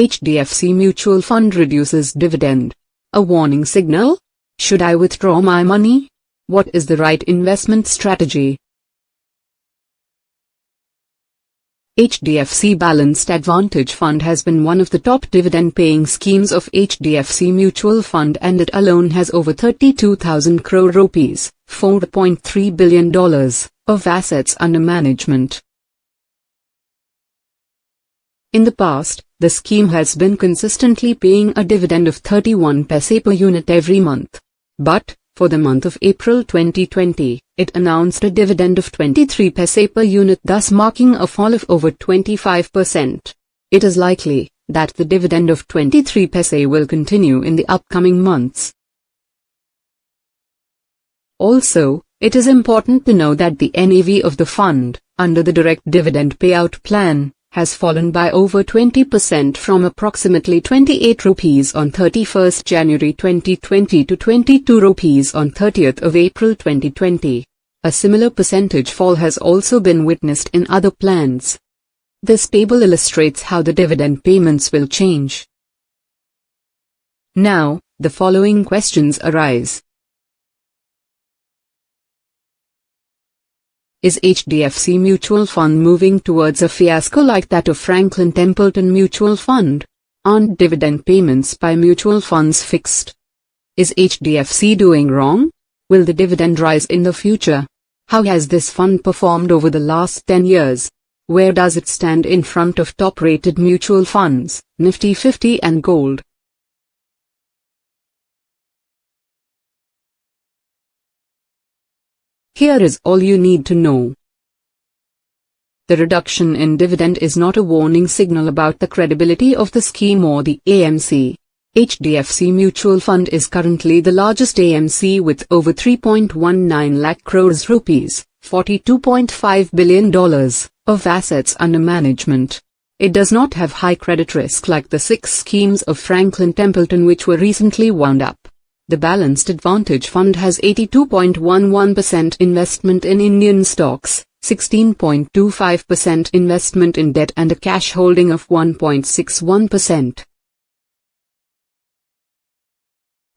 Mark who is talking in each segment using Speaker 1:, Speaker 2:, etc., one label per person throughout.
Speaker 1: HDFC Mutual Fund reduces dividend. A warning signal? Should I withdraw my money? What is the right investment strategy? HDFC Balanced Advantage Fund has been one of the top dividend-paying schemes of HDFC Mutual Fund, and it alone has over 32,000 crore rupees, $4.3 billion, of assets under management. In the past, the scheme has been consistently paying a dividend of 31 paise per unit every month. But, for the month of April 2020, it announced a dividend of 23 paise per unit, thus marking a fall of over 25%. It is likely that the dividend of 23 paise will continue in the upcoming months. Also, it is important to know that the NAV of the fund, under the direct dividend payout plan, has fallen by over 20% from approximately 28 rupees on 31st January 2020 to 22 rupees on 30th of April 2020. A similar percentage fall has also been witnessed in other plans. This table illustrates how the dividend payments will change. Now, the following questions arise. Is HDFC Mutual Fund moving towards a fiasco like that of Franklin Templeton Mutual Fund? Aren't dividend payments by mutual funds fixed? Is HDFC doing wrong? Will the dividend rise in the future? How has this fund performed over the last 10 years? Where does it stand in front of top-rated mutual funds, Nifty 50 and gold? Here is all you need to know. The reduction in dividend is not a warning signal about the credibility of the scheme or the AMC. HDFC Mutual Fund is currently the largest AMC with over 3.19 lakh crores rupees, $42.5 billion, of assets under management. It does not have high credit risk like the 6 schemes of Franklin Templeton which were recently wound up. The Balanced Advantage Fund has 82.11% investment in Indian stocks, 16.25% investment in debt and a cash holding of 1.61%.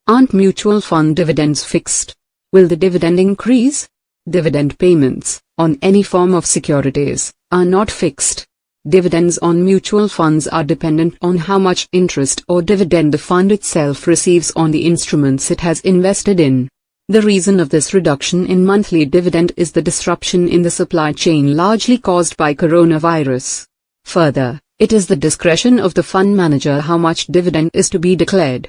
Speaker 1: Aren't mutual fund dividends fixed? Will the dividend increase? Dividend payments, on any form of securities, are not fixed. Dividends on mutual funds are dependent on how much interest or dividend the fund itself receives on the instruments it has invested in. The reason of this reduction in monthly dividend is the disruption in the supply chain largely caused by coronavirus. Further, it is the discretion of the fund manager how much dividend is to be declared.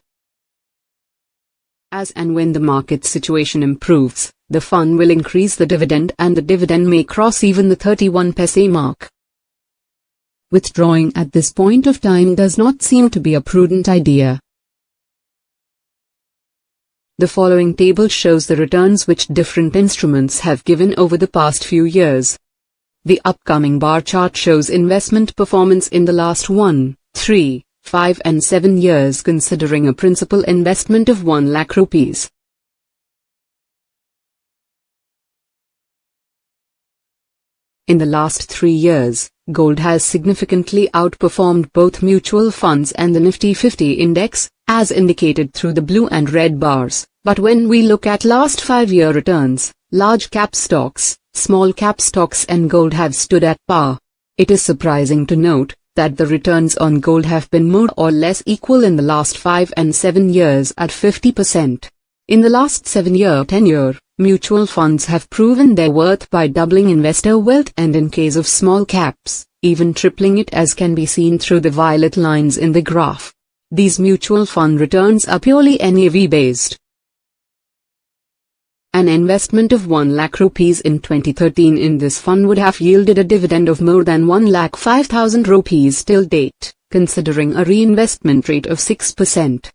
Speaker 1: As and when the market situation improves, the fund will increase the dividend and the dividend may cross even the 31 paise mark. Withdrawing at this point of time does not seem to be a prudent idea. The following table shows the returns which different instruments have given over the past few years. The upcoming bar chart shows investment performance in the last 1, 3, 5 and 7 years considering a principal investment of 1 lakh rupees. In the last 3 years, gold has significantly outperformed both mutual funds and the Nifty 50 index, as indicated through the blue and red bars. But when we look at last 5-year returns, large cap stocks, small cap stocks and gold have stood at par. It is surprising to note that the returns on gold have been more or less equal in the last 5 and 7 years at 50%. In the last 7-year tenure, mutual funds have proven their worth by doubling investor wealth and in case of small caps, even tripling it, as can be seen through the violet lines in the graph. These mutual fund returns are purely NAV based. An investment of 1 lakh rupees in 2013 in this fund would have yielded a dividend of more than 1,05,000 rupees till date, considering a reinvestment rate of 6%.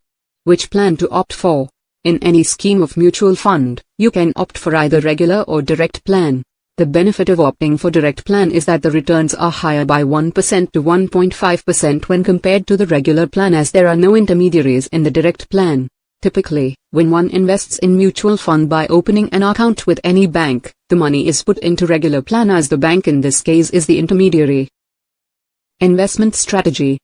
Speaker 1: Which plan to opt for? In any scheme of mutual fund, you can opt for either regular or direct plan. The benefit of opting for direct plan is that the returns are higher by 1% to 1.5% when compared to the regular plan, as there are no intermediaries in the direct plan. Typically, when one invests in mutual fund by opening an account with any bank, the money is put into regular plan as the bank in this case is the intermediary. Investment strategy.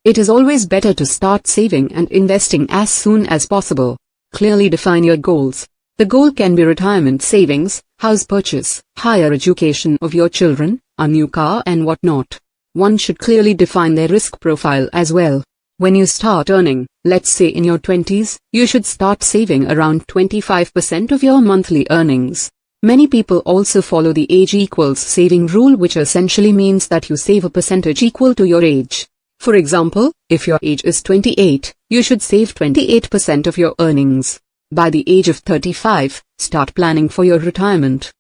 Speaker 1: It is always better to start saving and investing as soon as possible. Clearly define your goals. The goal can be retirement savings, house purchase, higher education of your children, a new car and whatnot. One should clearly define their risk profile as well. When you start earning, let's say in your 20s, you should start saving around 25% of your monthly earnings. Many people also follow the age equals saving rule, which essentially means that you save a percentage equal to your age. For example, if your age is 28, you should save 28% of your earnings. By the age of 35, start planning for your retirement.